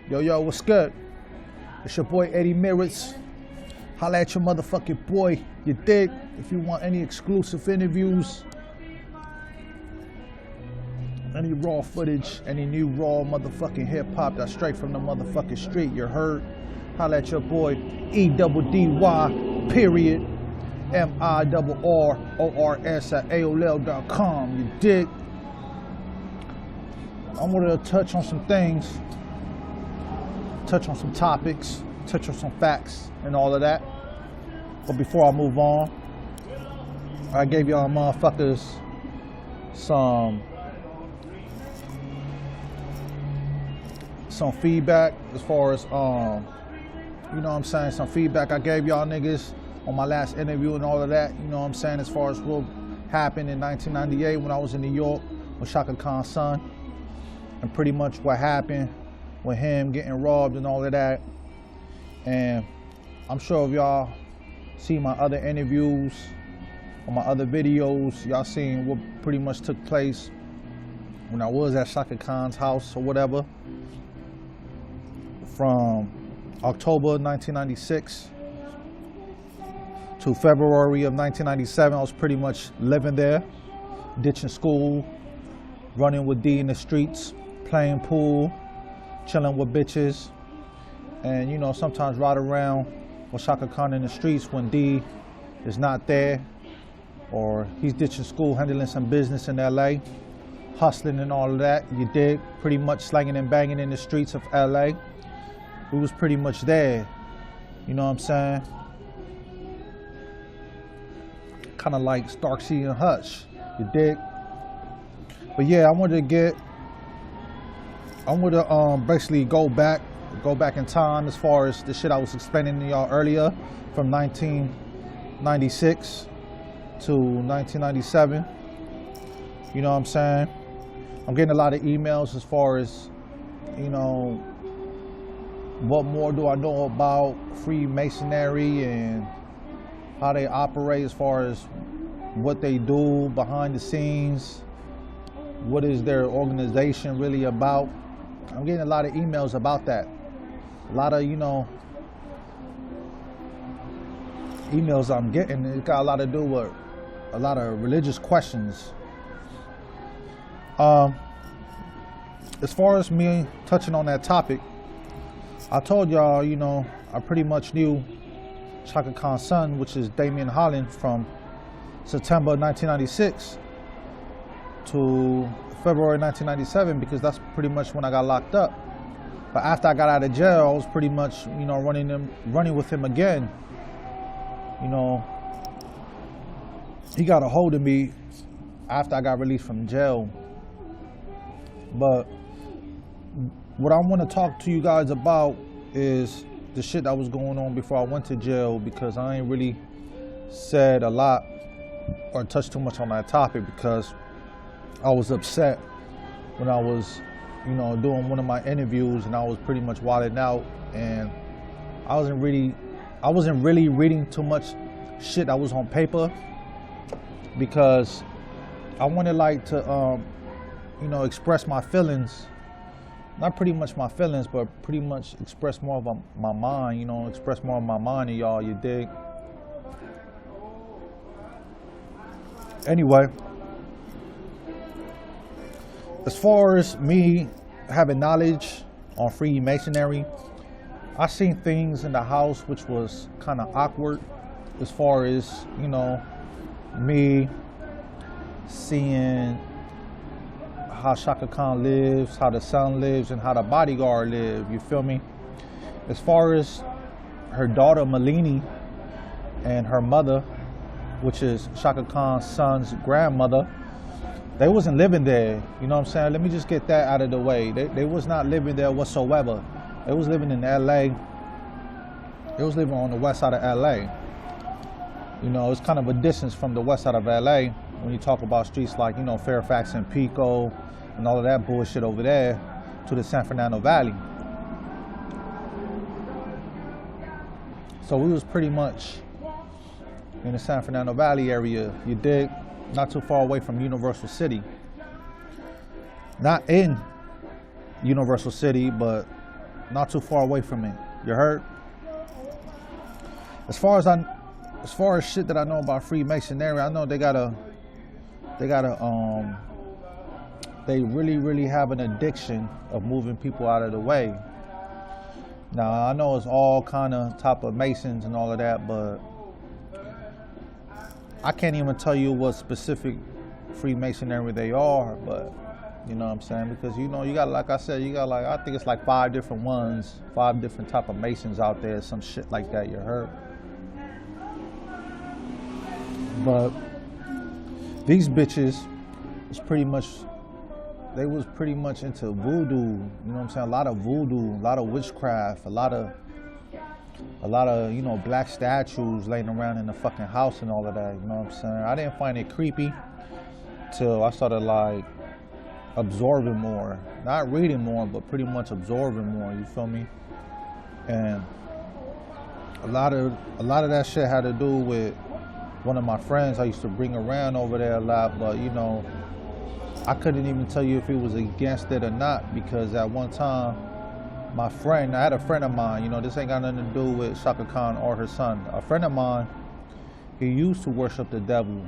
Yo, what's good? It's your boy eddy.mirrors. Holla at your motherfucking boy, you dig? If you want any exclusive interviews, any raw footage, any new raw motherfucking hip hop that's straight from the motherfucking street, you heard? Holla at your boy, eddy.mirrors at AOL.com, you dig? I wanted to touch on some things, touch on some topics, touch on some facts and all of that. But before I move on, I gave y'all motherfuckers some feedback as far as, you know what I'm saying, some feedback I gave y'all niggas on my last interview and all of that, you know what I'm saying, as far as what happened in 1998 when I was in New York with Chaka Khan's son, and pretty much what happened with him getting robbed and all of that. And I'm sure if y'all see my other interviews or my other videos, y'all seen what pretty much took place when I was at Chaka Khan's house or whatever, from October 1996 to February of 1997. I was pretty much living there, ditching school, running with D in the streets, playing pool, chilling with bitches, and, you know, sometimes ride around with Chaka Khan in the streets when D is not there, or he's ditching school, handling some business in LA, hustling and all of that, you dig? Pretty much slanging and banging in the streets of LA. We was pretty much there, you know what I'm saying? Kind of like Starksy and Hutch, you dig? But yeah, I wanted to basically go back in time as far as the shit I was explaining to y'all earlier, from 1996 to 1997. You know what I'm saying? I'm getting a lot of emails as far as, you know, what more do I know about Freemasonry and how they operate, as far as what they do behind the scenes, what is their organization really about. I'm getting a lot of emails about that. A lot of, you know, emails I'm getting, it got a lot to do with a lot of religious questions. As far as me touching on that topic, I told y'all, you know, I pretty much knew Chaka Khan's son, which is Damien Holland, from September 1996 to February 1997, because that's pretty much when I got locked up. But after I got out of jail, I was pretty much, you know, running with him again. You know, he got a hold of me after I got released from jail. But what I want to talk to you guys about is the shit that was going on before I went to jail, because I ain't really said a lot or touched too much on that topic, because I was upset when I was, you know, doing one of my interviews, and I was pretty much wilding out, and I wasn't really reading too much shit that was on paper, because I wanted like to, you know, express my feelings. Not pretty much my feelings, but pretty much express more of my mind, you know, express more of my mind to y'all, you dig? Anyway, as far as me having knowledge on Freemasonry, I seen things in the house which was kind of awkward, as far as, you know, me seeing how Chaka Khan lives, how the son lives, and how the bodyguard live, you feel me? As far as her daughter Malini and her mother, which is Chaka Khan's son's grandmother, they wasn't living there, you know what I'm saying? Let me just get that out of the way. They was not living there whatsoever. They was living in LA. They was living on the west side of LA. You know, it's kind of a distance from the west side of LA when you talk about streets like, you know, Fairfax and Pico and all of that bullshit over there, to the San Fernando Valley. So we was pretty much in the San Fernando Valley area, you dig? Not too far away from Universal City. Not in Universal City, but not too far away from it. You heard? As far as shit that I know about Freemasonry, I know they really have an addiction of moving people out of the way. Now, I know it's all kind of type of Masons and all of that, but I can't even tell you what specific Freemasonry they are, but you know what I'm saying? Because, you know, you got, like I said, you got like, I think it's like 5 different ones, 5 different type of Masons out there, some shit like that, you heard? But these bitches was pretty much, they was pretty much into voodoo, you know what I'm saying? A lot of voodoo, a lot of witchcraft, a lot of, you know, black statues laying around in the fucking house and all of that, you know what I'm saying? I didn't find it creepy till I started like absorbing more, not reading more, but pretty much absorbing more, you feel me? And a lot of that shit had to do with one of my friends I used to bring around over there a lot, but you know, I couldn't even tell you if he was against it or not, because at one time, I had a friend of mine, you know, this ain't got nothing to do with Chaka Khan or her son. A friend of mine, he used to worship the devil,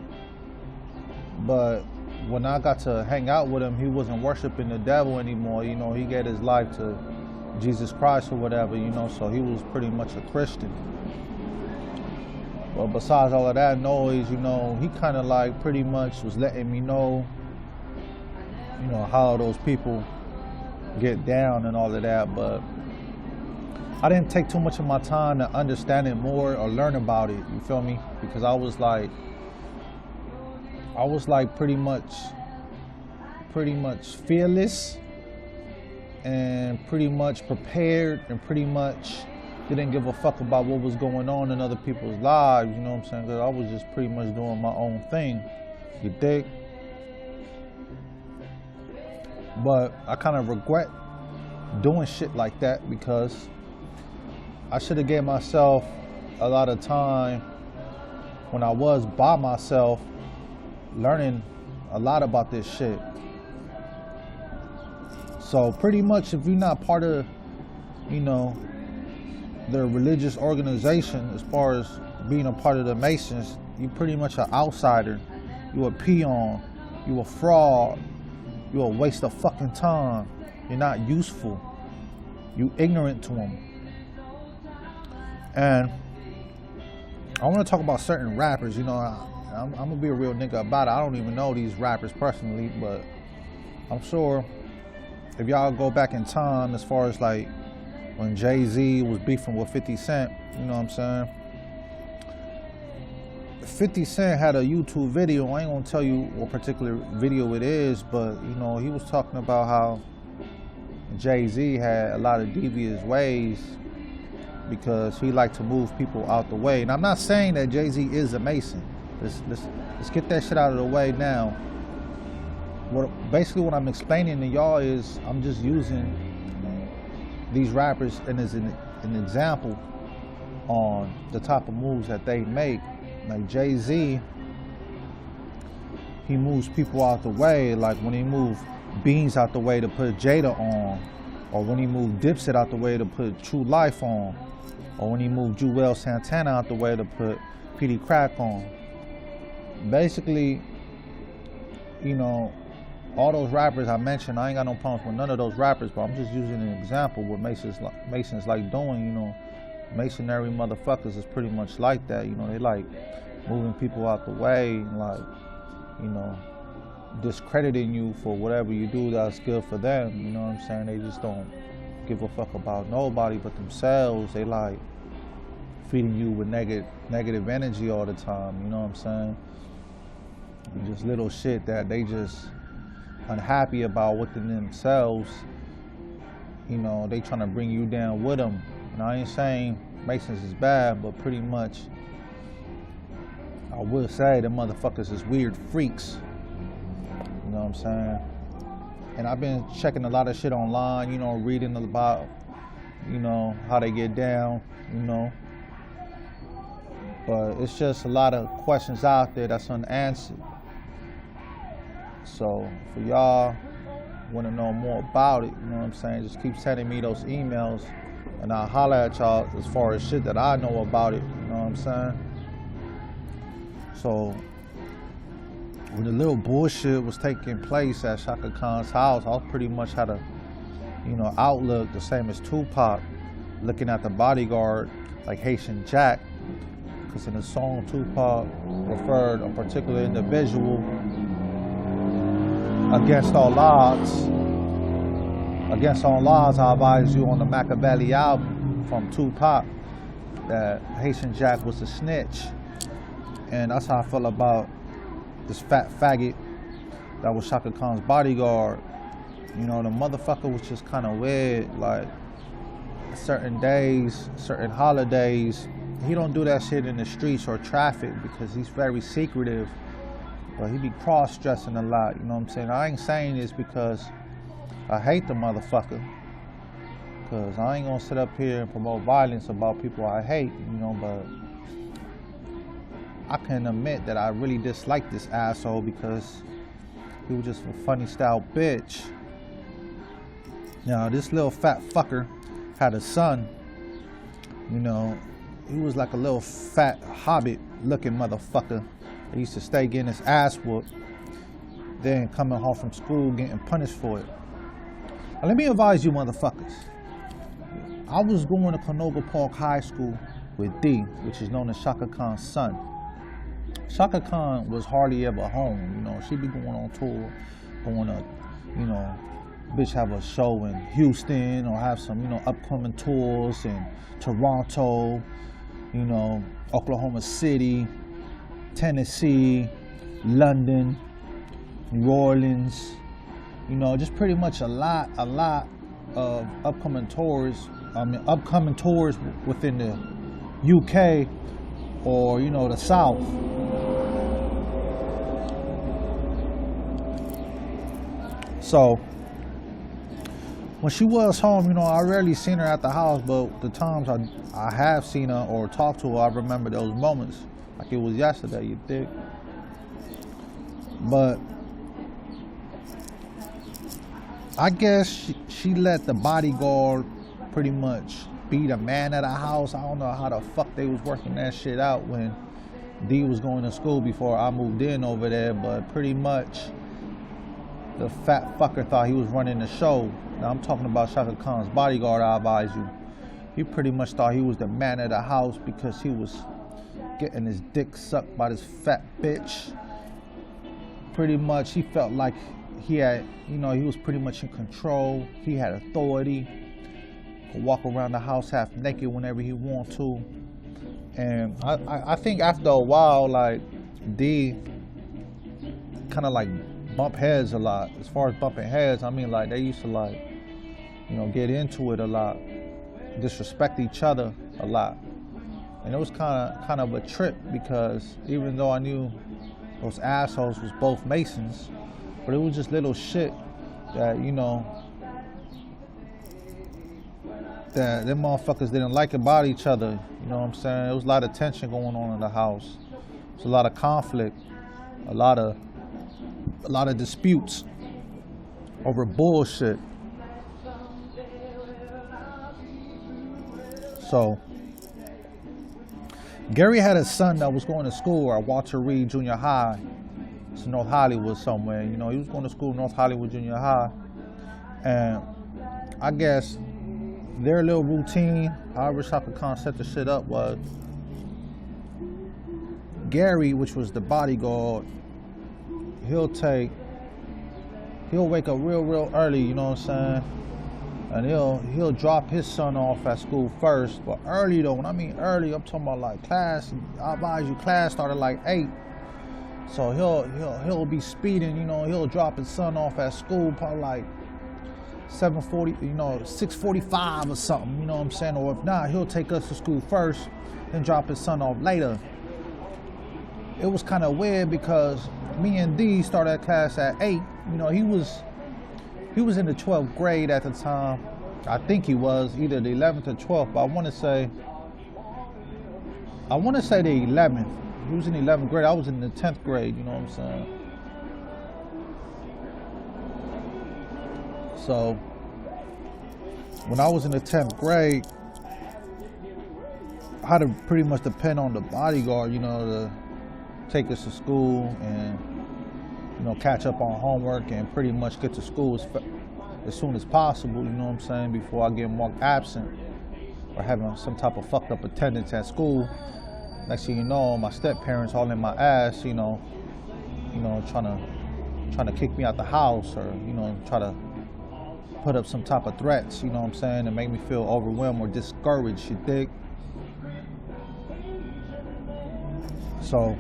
but when I got to hang out with him, he wasn't worshiping the devil anymore. You know, he gave his life to Jesus Christ or whatever, you know, so he was pretty much a Christian. But besides all of that noise, you know, he kind of like pretty much was letting me know, you know, how those people get down and all of that. But I didn't take too much of my time to understand it more or learn about it, you feel me? Because I was like pretty much fearless and pretty much prepared and pretty much didn't give a fuck about what was going on in other people's lives, you know what I'm saying? Because I was just pretty much doing my own thing, you dig? But I kind of regret doing shit like that, because I should have gave myself a lot of time when I was by myself learning a lot about this shit. So pretty much if you're not part of, you know, the religious organization, as far as being a part of the Masons, you pretty much an outsider. You a peon, you a fraud, you a waste of fucking time. You're not useful. You ignorant to them. And I want to talk about certain rappers. You know, I'm gonna be a real nigga about it. I don't even know these rappers personally, but I'm sure if y'all go back in time, as far as like when Jay-Z was beefing with 50 Cent, you know what I'm saying? 50 Cent had a YouTube video. I ain't gonna tell you what particular video it is, but you know, he was talking about how Jay-Z had a lot of devious ways because he liked to move people out the way. And I'm not saying that Jay-Z is a Mason. Let's get that shit out of the way now. Basically what I'm explaining to y'all is I'm just using these rappers and as an example on the type of moves that they make. Like Jay-Z, he moves people out the way, like when he moved Beans out the way to put Jada on, or when he moved Dipset out the way to put True Life on, or when he moved Juelz Santana out the way to put PD Crack on. Basically, you know, all those rappers I mentioned, I ain't got no problems with none of those rappers, but I'm just using an example what Masons like doing, you know. Masonry motherfuckers is pretty much like that, you know. They like moving people out the way and like, you know, discrediting you for whatever you do that's good for them, you know what I'm saying? They just don't give a fuck about nobody but themselves. They like feeding you with negative energy all the time, you know what I'm saying? Just little shit that they just unhappy about within themselves, you know, they trying to bring you down with them. And I ain't saying Masons is bad, but pretty much I will say the motherfuckers is weird freaks. You know what I'm saying? And I've been checking a lot of shit online, you know, reading about, you know, how they get down, you know. But it's just a lot of questions out there that's unanswered. So for y'all want to know more about it, you know what I'm saying, just keep sending me those emails, and I'll holler at y'all as far as shit that I know about it, you know what I'm saying? So, when the little bullshit was taking place at Chaka Khan's house, I pretty much had a, outlook the same as Tupac, looking at the bodyguard like Haitian Jack, because in the song Tupac referred a particular individual against all odds. Against all odds, I advise you on the Machiavelli album from Tupac that Haitian Jack was a snitch. And that's how I feel about this fat faggot that was Chaka Khan's bodyguard. The motherfucker was just kind of weird. Like, certain days, certain holidays, he don't do that shit in the streets or traffic because he's very secretive. But he be cross-dressing a lot, you know what I'm saying? I ain't saying this because I hate the motherfucker, because I ain't gonna sit up here and promote violence about people I hate, but I can admit that I really dislike this asshole because he was just a funny style bitch. Now, this little fat fucker had a son, he was like a little fat hobbit looking motherfucker. He used to stay getting his ass whooped, then coming home from school getting punished for it. Now, let me advise you motherfuckers. I was going to Canoga Park High School with D, which is known as Chaka Khan's son. Chaka Khan was hardly ever home, she be going on tour, going to, bitch have a show in Houston or have some, upcoming tours in Toronto, Oklahoma City, Tennessee, London, New Orleans, just pretty much a lot of upcoming tours within the UK or, the South. So, when she was home, I rarely seen her at the house, but the times I have seen her or talked to her, I remember those moments. Like it was yesterday, you dig? But I guess she let the bodyguard pretty much be the man of the house. I don't know how the fuck they was working that shit out when D was going to school before I moved in over there, but pretty much the fat fucker thought he was running the show. Now I'm talking about Chaka Khan's bodyguard, I advise you. He pretty much thought he was the man of the house because he was getting his dick sucked by this fat bitch. Pretty much he felt like he had, he was pretty much in control. He had authority. Could walk around the house half naked whenever he wanted to. And I think after a while, like, D kind of like bump heads a lot. As far as bumping heads, I mean, like, they used to, like, get into it a lot, disrespect each other a lot. And it was kind of a trip because even though I knew those assholes was both Masons, but it was just little shit that, that them motherfuckers didn't like about each other. You know what I'm saying? There was a lot of tension going on in the house. There's a lot of conflict, a lot of disputes over bullshit. So, Gary had a son that was going to school at Walter Reed Junior High. It's North Hollywood somewhere. He was going to school North Hollywood Junior High. And I guess their little routine, however Chaka Khan set the shit up, was Gary, which was the bodyguard, he'll wake up real early, you know what I'm saying? And he'll drop his son off at school first. But early though, when I mean early, I'm talking about like class. I advise you, class started like 8. So he'll be speeding, he'll drop his son off at school probably like 7:40, 6:45 or something, you know what I'm saying? Or if not, he'll take us to school first and drop his son off later. It was kind of weird because me and D started class at 8. He was in the 12th grade at the time. I think he was either the 11th or 12th, but I want to say the 11th. He was in the 11th grade. I was in the 10th grade, you know what I'm saying? So when I was in the 10th grade, I had to pretty much depend on the bodyguard, to take us to school and, catch up on homework and pretty much get to school as soon as possible, before I get marked absent or having some type of fucked up attendance at school. Next thing you know, my step-parents all in my ass, trying to kick me out the house or, try to put up some type of threats, and make me feel overwhelmed or discouraged, you dig? So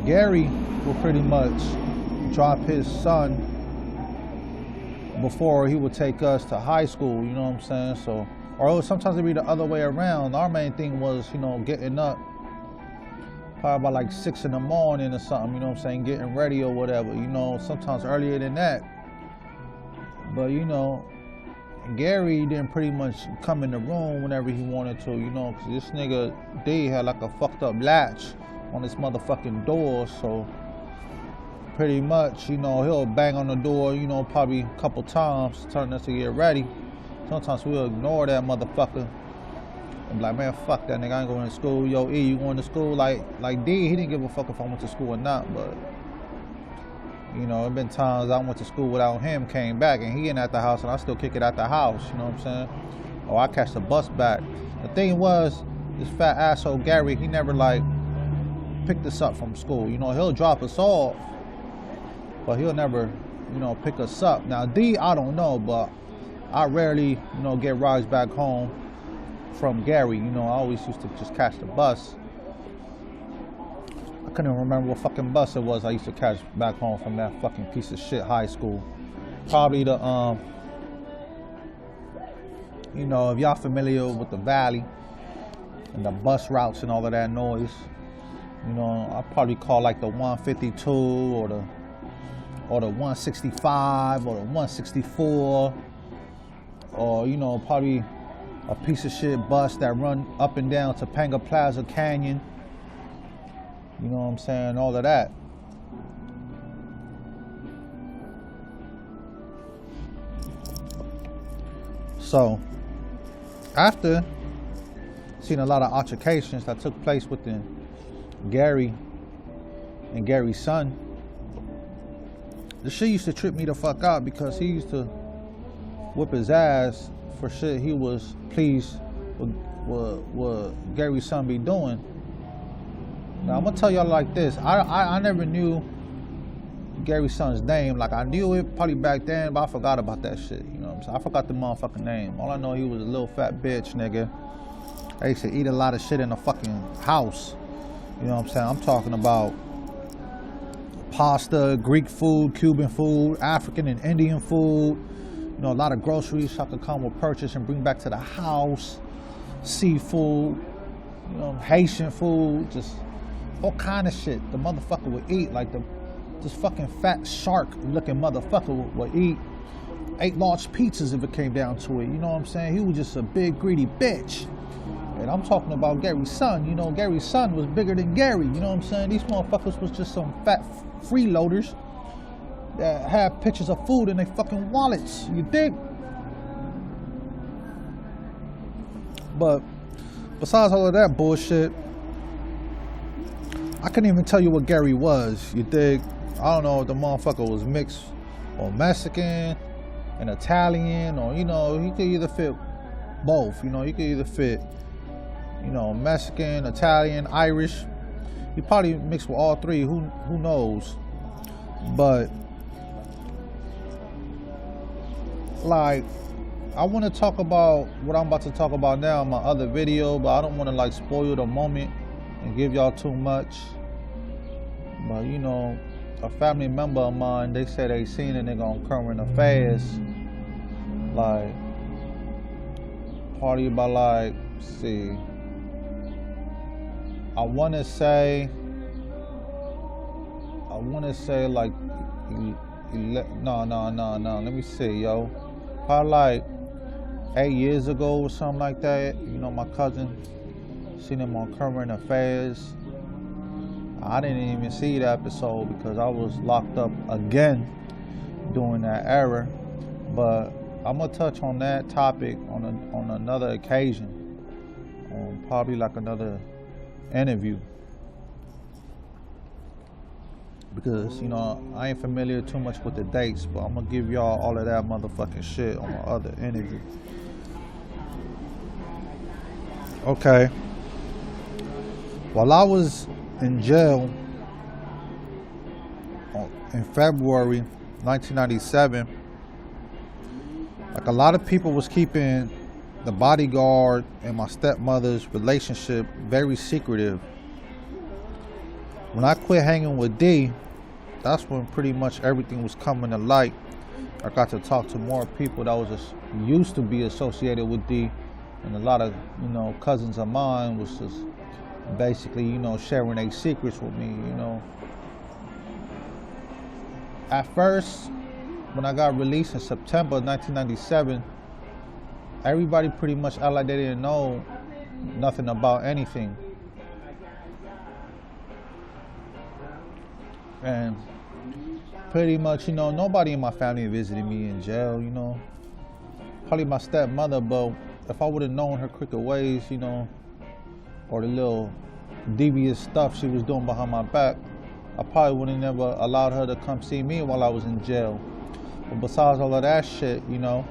Gary will pretty much drop his son before he would take us to high school, So, or sometimes it'd be the other way around. Our main thing was, getting up probably about like 6 in the morning or something, getting ready or whatever, sometimes earlier than that. But, Gary didn't pretty much come in the room whenever he wanted to, because this nigga D had like a fucked up latch on his motherfucking door, so pretty much, he'll bang on the door, probably a couple times, telling us to get ready. Sometimes we'll ignore that motherfucker. I'm like, man, fuck that nigga, I ain't going to school. Yo, E, you going to school? Like D, he didn't give a fuck if I went to school or not, but there been times I went to school without him, came back, and he ain't at the house, and I still kick it at the house, Or I catch the bus back. The thing was, this fat asshole Gary, he never, picked us up from school. He'll drop us off, but he'll never, pick us up. Now, D, I don't know, but I rarely, get rides back home from Gary. I always used to just catch the bus. I couldn't even remember what fucking bus it was I used to catch back home from that fucking piece of shit high school. Probably the, if y'all familiar with the Valley and the bus routes and all of that noise, I'll probably call like the 152 or the 165 or the 164 or, probably a piece of shit bus that run up and down Topanga Plaza Canyon. All of that. So, after seeing a lot of altercations that took place within Gary and Gary's son, the shit used to trip me the fuck out because he used to whip his ass for shit he was pleased with what Gary's son be doing. Now, I'm gonna tell y'all like this. I never knew Gary's son's name. Like, I knew it probably back then, but I forgot about that shit. I forgot the motherfucking name. All I know, he was a little fat bitch, nigga. I used to eat a lot of shit in the fucking house. I'm talking about pasta, Greek food, Cuban food, African and Indian food. A lot of groceries Chaka Khan will purchase and bring back to the house. Seafood, Haitian food, just all kind of shit the motherfucker would eat. Like this fucking fat shark looking motherfucker would eat 8 large pizzas if it came down to it. He was just a big greedy bitch. And I'm talking about Gary's son. Gary's son was bigger than Gary. These motherfuckers was just some fat freeloaders that had pictures of food in their fucking wallets. You dig? But besides all of that bullshit, I couldn't even tell you what Gary was. You dig? I don't know if the motherfucker was mixed or Mexican and Italian, or he could either fit both. He could either fit Mexican, Italian, Irish. He probably mixed with all three. Who knows? But I want to talk about what I'm about to talk about now in my other video, but I don't want to spoil the moment and give y'all too much. But a family member of mine, they said they seen a nigga on current affairs, probably about see, I want to say no, let me see, yo, probably 8 years ago or something like that. My cousin seen him on current affairs. I didn't even see the episode because I was locked up again. during that era. But I'm gonna touch on that topic on another occasion, on probably like another interview, because I ain't familiar too much with the dates, but I'm gonna give y'all all of that motherfucking shit on my other interview. Okay. While I was in jail in February 1997, like a lot of people was keeping the bodyguard and my stepmother's relationship very secretive. When I quit hanging with D, that's when pretty much everything was coming to light. I got to talk to more people that was just used to be associated with D, and a lot of cousins of mine was just basically sharing their secrets with me. At first, when I got released in September 1997, everybody pretty much acted like they didn't know nothing about anything. And pretty much, nobody in my family visited me in jail, Probably my stepmother, but if I would have known her crooked ways, or the little devious stuff she was doing behind my back, I probably would have never allowed her to come see me while I was in jail. But besides all of that shit, a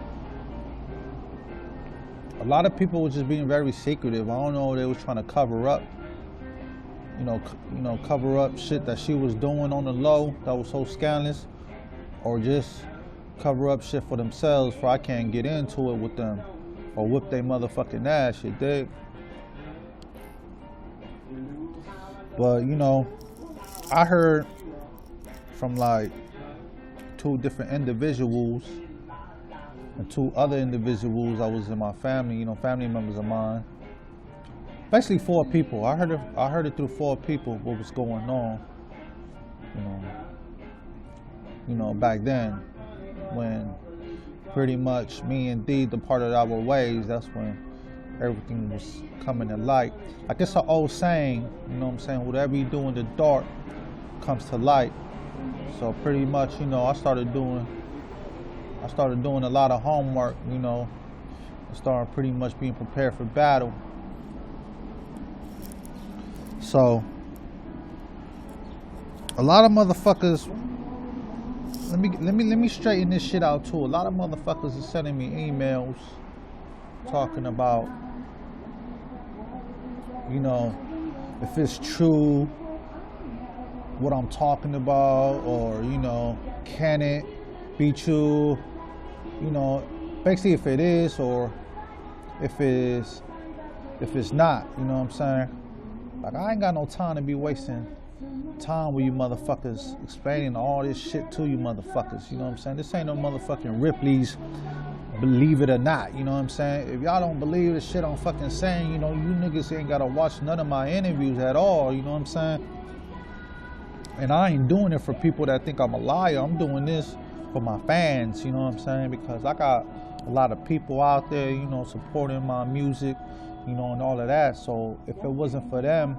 lot of people were just being very secretive. I don't know, they was trying to cover up, cover up shit that she was doing on the low that was so scandalous, or just cover up shit for themselves, for I can't get into it with them or whip their motherfucking ass, you dig? But I heard from like 2 different individuals and 2 other individuals that was in my family, family members of mine. Basically 4 people. I heard it through 4 people what was going on. Back then, when pretty much me and D departed our ways, that's when everything was coming to light. Like it's an old saying, whatever you do in the dark comes to light. So pretty much, I started doing a lot of homework, I started pretty much being prepared for battle. So a lot of motherfuckers, let me straighten this shit out too. A lot of motherfuckers are sending me emails talking about, if it's true what I'm talking about, or can it be true, basically if it is, or if it's not, Like I ain't got no time to be wasting time with you motherfuckers explaining all this shit to you motherfuckers, This ain't no motherfucking Ripley's Believe It or Not, If y'all don't believe the shit I'm fucking saying, you niggas ain't gotta watch none of my interviews at all, And I ain't doing it for people that think I'm a liar. I'm doing this for my fans, because I got a lot of people out there, supporting my music, and all of that. So if it wasn't for them,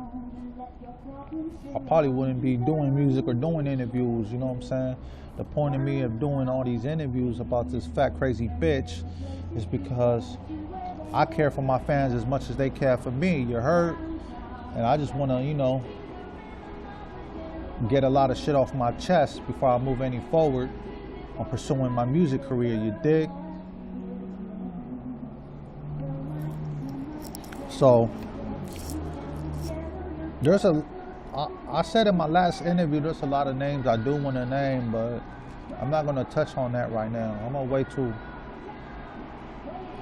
I probably wouldn't be doing music or doing interviews, The point of me of doing all these interviews about this fat, crazy bitch is because I care for my fans as much as they care for me, you heard? And I just want to, get a lot of shit off my chest before I move any forward on pursuing my music career, you dig? So, I said in my last interview, there's a lot of names I do want to name, but I'm not going to touch on that right now. I'm going to wait till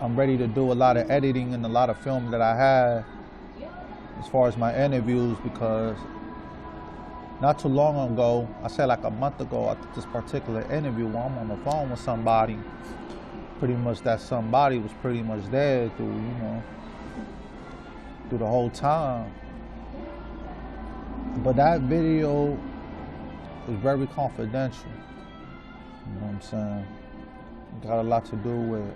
I'm ready to do a lot of editing and a lot of film that I have as far as my interviews, because not too long ago, I said like a month ago, I did this particular interview where I'm on the phone with somebody. Pretty much that somebody was pretty much there through, through the whole time. But that video is very confidential. Got a lot to do with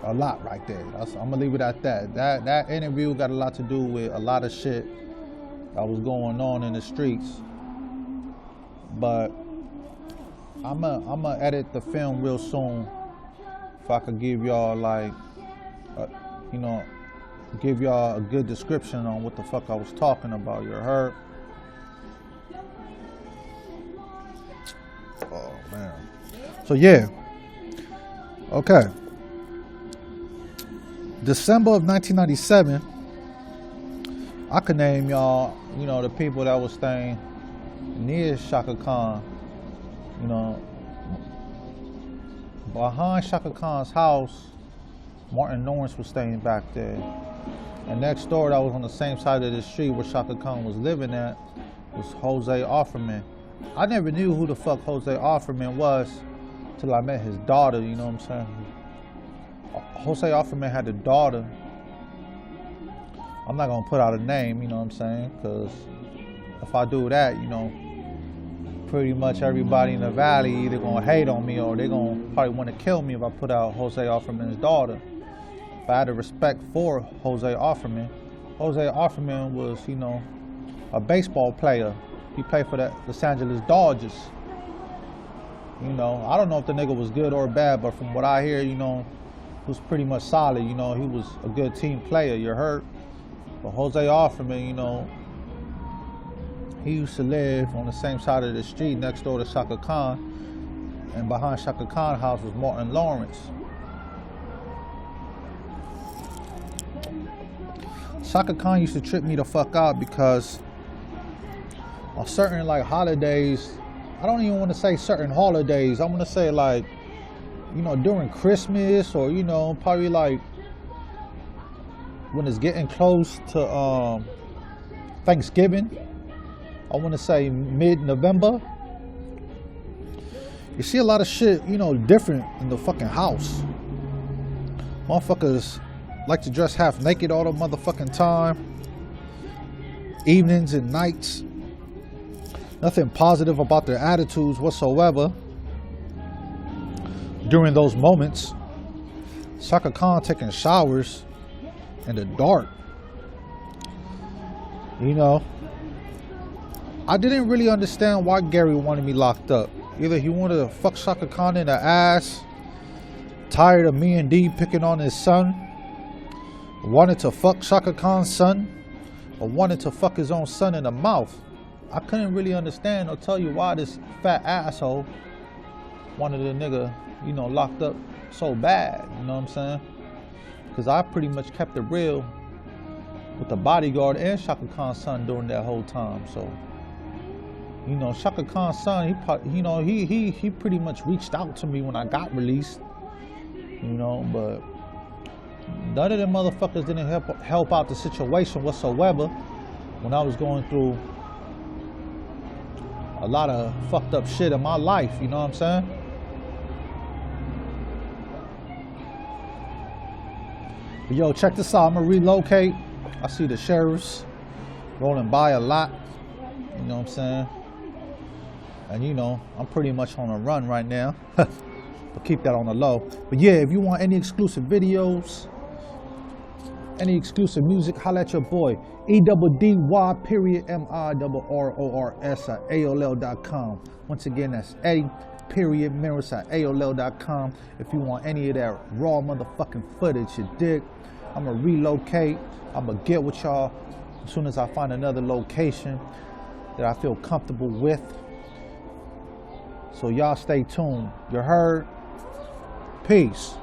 a lot right there. I'm gonna leave it at that. That interview got a lot to do with a lot of shit that was going on in the streets. But I'ma edit the film real soon. If I could give y'all like, you know, give y'all a good description on what the fuck I was talking about. You heard? Oh man. So yeah. Okay. December of 1997. I could name y'all, you know, the people that was staying near Chaka Khan. You know, behind Chaka Khan's house, Martin Lawrence was staying back there. And next door, that was on the same side of the street where Chaka Khan was living at, was Jose Offerman. I never knew who the fuck Jose Offerman was till I met his daughter, you know what I'm saying? Jose Offerman had a daughter. I'm not gonna put out a name, you know what I'm saying? Because if I do that, you know, pretty much everybody in the valley either gonna hate on me or they gonna probably want to kill me if I put out Jose Offerman's daughter. If I had a respect for Jose Offerman, Jose Offerman was, you know, a baseball player. He played for the Los Angeles Dodgers. You know, I don't know if the nigga was good or bad, but from what I hear, you know, he was pretty much solid. You know, he was a good team player, you heard? But Jose Offerman, you know, he used to live on the same side of the street next door to Chaka Khan. And behind Chaka Khan's house was Martin Lawrence. Chaka Khan used to trip me the fuck out because on certain like holidays, I don't even want to say certain holidays. I want to say like, you know, during Christmas or, you know, probably like when it's getting close to Thanksgiving. I want to say mid-November. You see a lot of shit, you know, different in the fucking house. Motherfuckers like to dress half naked all the motherfucking time. Evenings and nights. Nothing positive about their attitudes whatsoever. During those moments, Chaka Khan taking showers in the dark. You know, I didn't really understand why Gary wanted me locked up. Either he wanted to fuck Chaka Khan in the ass, tired of me and D picking on his son, wanted to fuck Chaka Khan's son, or wanted to fuck his own son in the mouth. I couldn't really understand or tell you why this fat asshole wanted a nigga, you know, locked up so bad, you know what I'm saying? Because I pretty much kept it real with the bodyguard and Chaka Khan's son during that whole time. So, you know, Chaka Khan's son, he pretty much reached out to me when I got released, you know, but none of them motherfuckers didn't help out the situation whatsoever when I was going through a lot of fucked up shit in my life, you know what I'm saying? But yo, check this out, I'm gonna relocate. I see the sheriffs rolling by a lot, you know what I'm saying? And you know, I'm pretty much on a run right now. But keep that on the low. But yeah, if you want any exclusive videos, any exclusive music, holla at your boy. eddy.mirrors at AOL.com. Once again, that's eddy.mirrors at AOL.com. If you want any of that raw motherfucking footage, you dig? I'm gonna relocate. I'm gonna get with y'all as soon as I find another location that I feel comfortable with. So y'all stay tuned. You heard? Peace.